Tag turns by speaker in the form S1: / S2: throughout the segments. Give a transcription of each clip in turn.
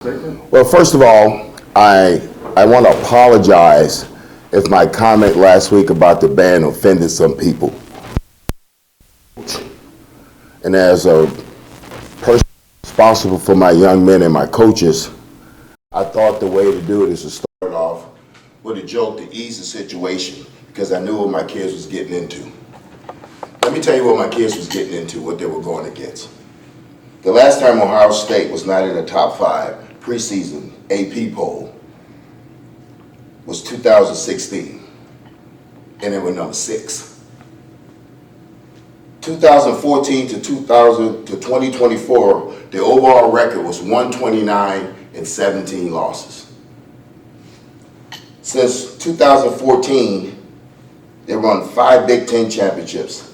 S1: Well, first of all, I want to apologize if my comment last week about the ban offended some people. And as a person responsible for my young men and my coaches, I thought the way to do it is to start off with a joke to ease the situation because I knew what my kids was getting into. Let me tell you what my kids was getting into, what they were going against. The last time Ohio State was not in the top 5 preseason AP poll was 2016, and they were number 6. 2014 to 2024, the overall record was 129 and 17 losses. Since 2014, they won 5 Big Ten championships.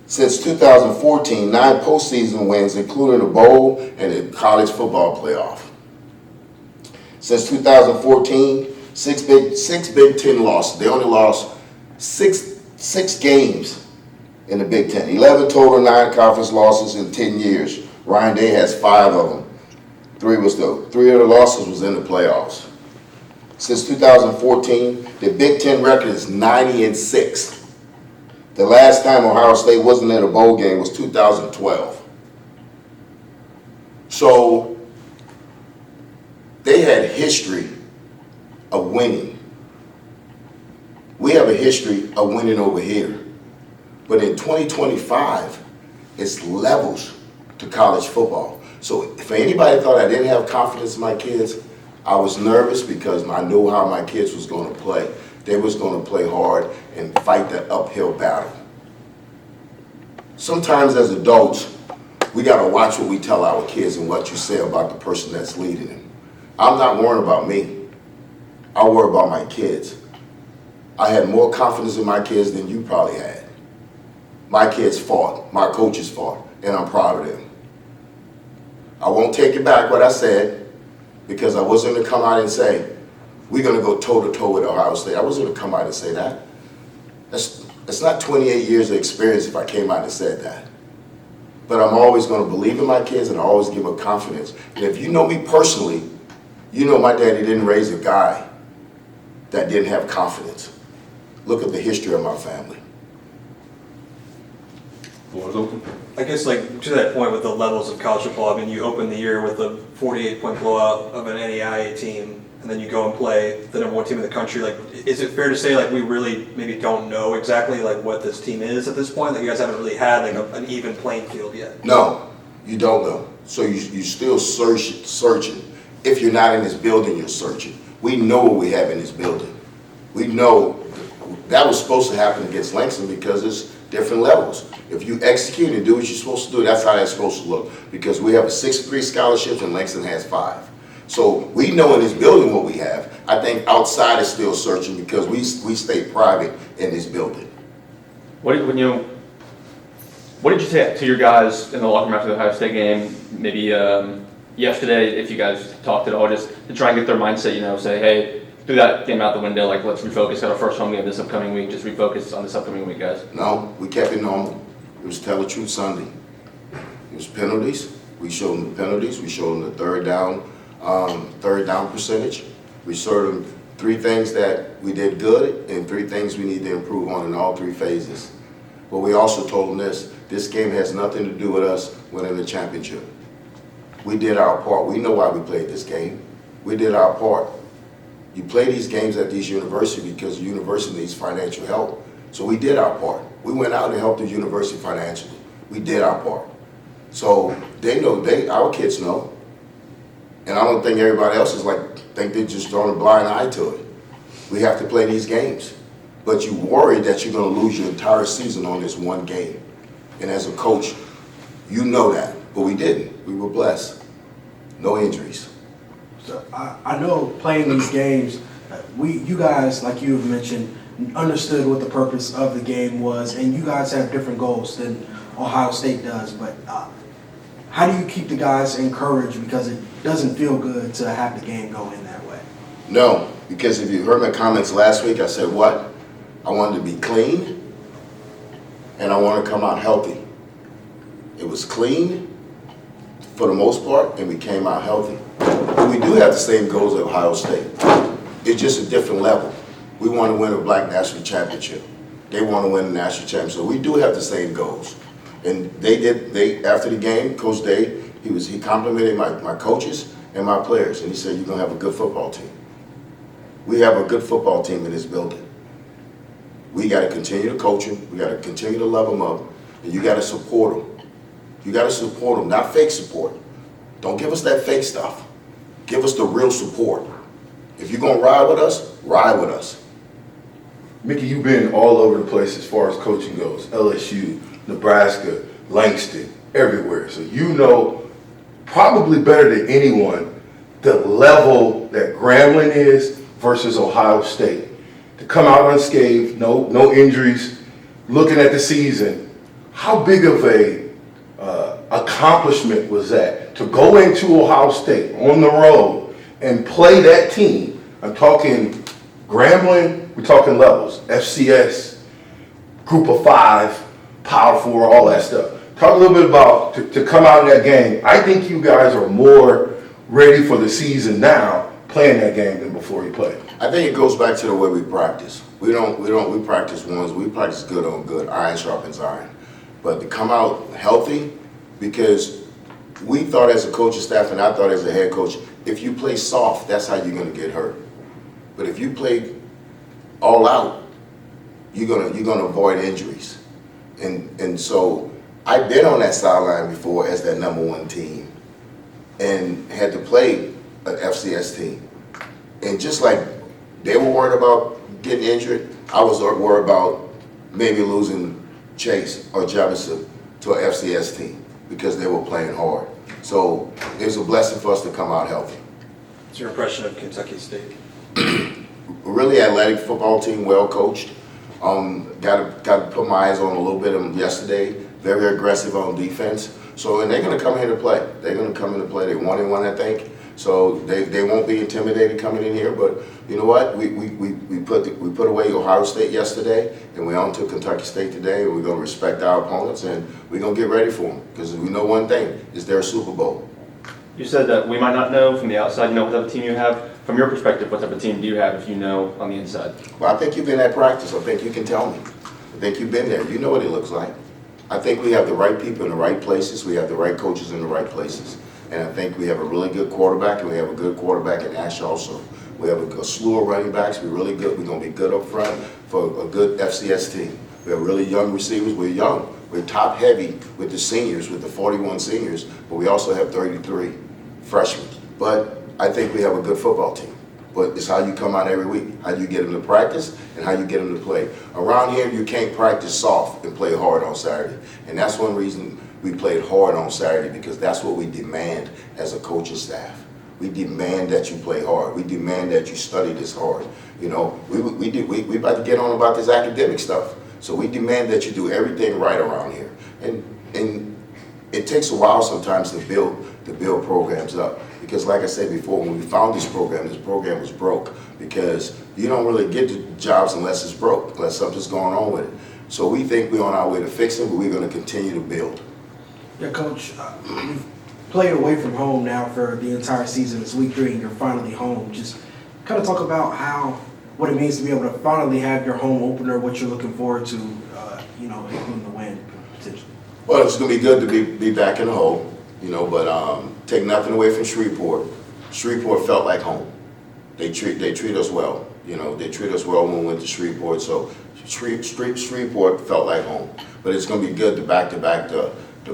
S1: Since 2014, 9 postseason wins, including a bowl and a college football playoff. Since 2014, six Big Ten losses. They only lost six games in the Big Ten. 11 total non-conference losses in 10 years. Ryan Day has 5 of them. 3 of the losses was in the playoffs. Since 2014, the Big Ten record is 90-6. The last time Ohio State wasn't in a bowl game was 2012. So they had history of winning. We have a history of winning over here. But in 2025, it's levels to college football. So if anybody thought I didn't have confidence in my kids, I was nervous because I knew how my kids was going to play. They was going to play hard and fight the uphill battle. Sometimes as adults, we got to watch what we tell our kids and what you say about the person that's leading them. I'm not worrying about me. I worry about my kids. I had more confidence in my kids than you probably had. My kids fought, my coaches fought, and I'm proud of them. I won't take it back what I said because I wasn't going to come out and say, we're going to go toe-to-toe with Ohio State. I wasn't going to come out and say that. That's not 28 years of experience if I came out and said that. But I'm always going to believe in my kids and I always give them confidence. And if you know me personally, you know my daddy didn't raise a guy that didn't have confidence. Look at the history of my family.
S2: Floor is open.
S3: I guess, like, to that point with the levels of college football, I mean, you open the year with a 48-point blowout of an NAIA team, and then you go and play the #1 team in the country. Like, is it fair to say, like, we really maybe don't know exactly, like, what this team is at this point? Like, you guys haven't really had, like, an even playing field yet?
S1: No, you don't know. So you still searching. If you're not in this building, you're searching. We know what we have in this building. We know that was supposed to happen against Langston because it's different levels. If you execute and do what you're supposed to do, that's how that's supposed to look. Because we have a 6 degree scholarship and Langston has 5. So we know in this building what we have. I think outside is still searching because we stay private in this building.
S4: What did you say to your guys in the locker room after the Ohio State game? Maybe yesterday, if you guys talked at all, just to try and get their mindset. Say, hey, threw that game out the window. Like, let's refocus. Got our first home game this upcoming week. Just refocus on this upcoming week, guys.
S1: No, we kept it normal. It was Tell the Truth Sunday. It was penalties. We showed them the penalties. We showed them the third down percentage. We showed them 3 things that we did good and 3 things we need to improve on in all 3 phases. But we also told them this game has nothing to do with us winning the championship. We did our part. We know why we played this game. We did our part. You play these games at these universities because the university needs financial help. So we did our part. We went out and helped the university financially. We did our part. So they know, our kids know. And I don't think everybody else think they're just throwing a blind eye to it. We have to play these games. But you worry that you're going to lose your entire season on this one game. And as a coach, you know that. But we didn't. We were blessed. No injuries.
S5: So I know playing these games, you guys, like you have mentioned, understood what the purpose of the game was, and you guys have different goals than Ohio State does. But how do you keep the guys encouraged because it doesn't feel good to have the game go in that way?
S1: No, because if you heard my comments last week, I said what? I wanted to be clean, and I want to come out healthy. It was clean, for the most part, and we came out healthy. And we do have the same goals at Ohio State. It's just a different level. We want to win a black national championship. They want to win a national championship. So we do have the same goals. And they after the game, Coach Day, he complimented my coaches and my players, and he said, "You're gonna have a good football team." We have a good football team in this building. We got to continue to coach them. We got to continue to love them up, and you got to support them. You got to support them, not fake support. Don't give us that fake stuff. Give us the real support. If you're gonna ride with us, ride with us.
S2: Mickey, you've been all over the place as far as coaching goes. LSU, Nebraska, Langston, everywhere. So you know probably better than anyone the level that Grambling is versus Ohio State. To come out unscathed, no injuries, looking at the season, how big of a accomplishment was that to go into Ohio State on the road and play that team? I'm talking Grambling, we're talking levels, FCS, Group of 5, Power 4, all that stuff. Talk a little bit about to come out in that game. I think you guys are more ready for the season now playing that game than before you played.
S1: I think it goes back to the way we practice. We practice ones, we practice good on good, iron sharpens iron. But to come out healthy, because we thought as a coaching staff and I thought as a head coach, if you play soft, that's how you're gonna get hurt. But if you play all out, you're gonna avoid injuries. And so I've been on that sideline before as that #1 team and had to play an FCS team. And just like they were worried about getting injured, I was worried about maybe losing Chase or Jefferson to an FCS team because they were playing hard. So it was a blessing for us to come out healthy.
S3: What's your impression of Kentucky State?
S1: Really athletic football team, well coached. Got to put my eyes on a little bit of them yesterday. Very aggressive on defense. So, and they're going to come here to play. They're going to come in to play. They 1-1, I think. So they won't be intimidated coming in here. But you know what? We put away Ohio State yesterday, and we're on to Kentucky State today. And we're going to respect our opponents, and we're going to get ready for them because we know one thing: it's their Super Bowl.
S4: You said that we might not know from the outside, what type of team you have. From your perspective, what type of team do you have if you know on the inside?
S1: Well, I think you've been at practice. I think you can tell me. I think you've been there. You know what it looks like. I think we have the right people in the right places. We have the right coaches in the right places. And I think we have a really good quarterback, and we have a good quarterback in Ash also. We have a slew of running backs. We're really good. We're going to be good up front for a good FCS team. We have really young receivers. We're young. We're top heavy with the seniors, with the 41 seniors, but we also have 33 freshmen. But I think we have a good football team. But it's how you come out every week, how you get them to practice, and how you get them to play. Around here, you can't practice soft and play hard on Saturday. And that's one reason we played hard on Saturday, because that's what we demand as a coaching staff. We demand that you play hard. We demand that you study this hard. You know, we about to get on about this academic stuff. So we demand that you do everything right around here. And it takes a while sometimes to build programs up. Because like I said before, when we found this program was broke, because you don't really get the jobs unless it's broke, unless something's going on with it. So we think we're on our way to fixing, but we're going to continue to build.
S5: Yeah, Coach, you've played away from home now for the entire season. It's week 3 and you're finally home. Just kind of talk about what it means to be able to finally have your home opener, what you're looking forward to, including the win potentially.
S1: Well, it's going to be good to be back in the hole, but take nothing away from Shreveport. Shreveport felt like home. They treat us well. They treat us well when we went to Shreveport. So Shreveport felt like home. But it's going to be good to back-to-back to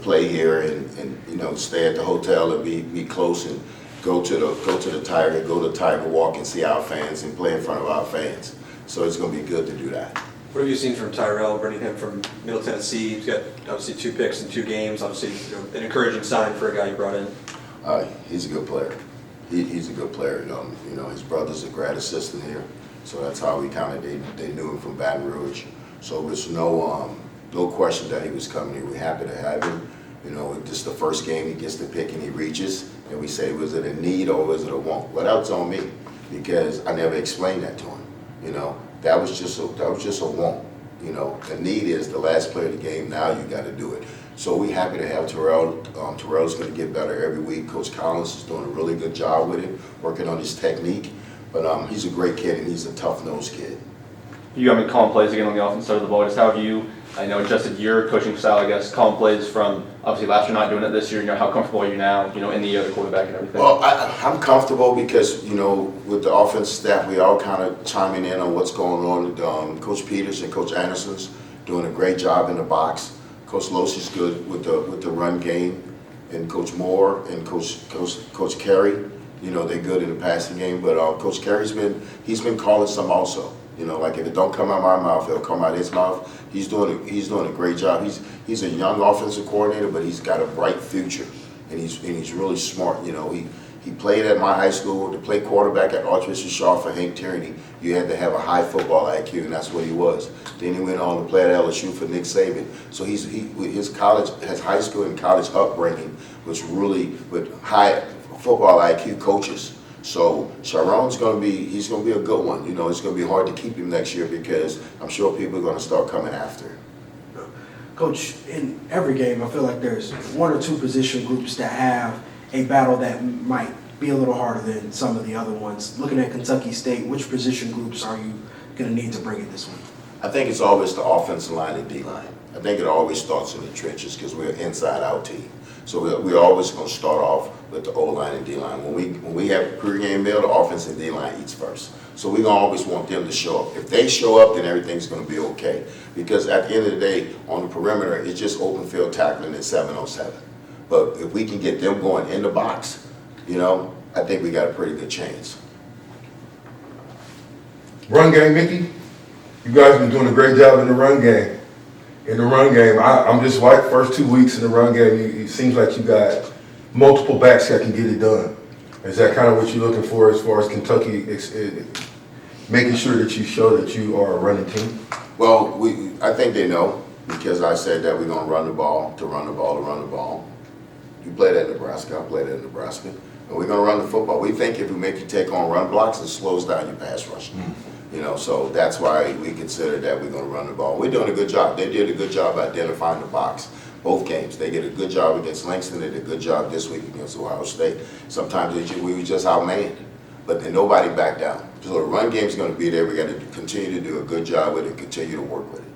S1: play here and stay at the hotel and be close and go to the Tiger Walk and see our fans and play in front of our fans. So it's going to be good to do that.
S3: What have you seen from Tyrell, bringing him from Middle Tennessee? He's got obviously 2 picks in 2 games. Obviously, an encouraging sign for a guy you brought in.
S1: He's a good player. He's a good player. His brother's a grad assistant here, so that's how they knew him from Baton Rouge. So there's no question that he was coming here. We're happy to have him. This is the first game he gets to pick and he reaches, and we say, was it a need or was it a want? Well, that was on me, because I never explained that to him. That was just a want. The need is the last play of the game. Now you got to do it. So we happy to have Terrell. Terrell's going to get better every week. Coach Collins is doing a really good job with him, working on his technique. But he's a great kid, and he's a tough-nosed kid.
S4: You got me calling plays again on the offense side of the ball. Just how have you, I know, adjusted your coaching style, I guess, calling plays from obviously last year not doing it this year. You know, how comfortable are you now, you know, in the other quarterback and everything?
S1: Well, I'm comfortable because, you know, with the offense staff, we all kind of chiming in on what's going on. Coach Peters and Coach Anderson's doing a great job in the box. Coach Los is good with the run game, and Coach Moore and Coach Carey, you know, they're good in the passing game. But Coach Carey's been calling some also. You know, like if it don't come out my mouth, it'll come out his mouth. He's doing a great job. He's a young offensive coordinator, but he's got a bright future, and he's really smart. You know, he played at my high school. To play quarterback at Archbishop Shaw for Hank Tierney, you had to have a high football IQ, and that's what he was. Then he went on to play at LSU for Nick Saban. So his high school and college upbringing was really with high football IQ coaches. So Sharon's he's going to be a good one. You know, it's going to be hard to keep him next year because I'm sure people are going to start coming after him.
S5: Coach, in every game, I feel like there's one or two position groups that have a battle that might be a little harder than some of the other ones. Looking at Kentucky State, which position groups are you going to need to bring it this week?
S1: I think it's always the offensive line and D-line. I think it always starts in the trenches because we're an inside-out team. So we're always going to start off with the O-line and D-line. When we have a pregame meal, the offense and D-line eats first. So we're going to always want them to show up. If they show up, then everything's going to be okay. Because at the end of the day, on the perimeter, it's just open field tackling at 7-on-7. But if we can get them going in the box, you know, I think we got a pretty good chance.
S2: Run game, Mickey. You guys been doing a great job in the run game. I'm just like first 2 weeks in the run game. It seems like you got multiple backs that can get it done. Is that kind of what you're looking for as far as Kentucky making sure that you show that you are a running team?
S1: Well, I think they know because I said that we're going to run the ball. You played at Nebraska. I played at Nebraska. And we're going to run the football. We think if we make you take on run blocks, it slows down your pass rush. You know, so that's why we consider that we're going to run the ball. We're doing a good job. They did a good job identifying the box. Both games. They did a good job against Langston. They did a good job this week against Ohio State. Sometimes we were just outmanned, but then nobody backed down. So the run game is going to be there. We got to continue to do a good job with it and continue to work with it.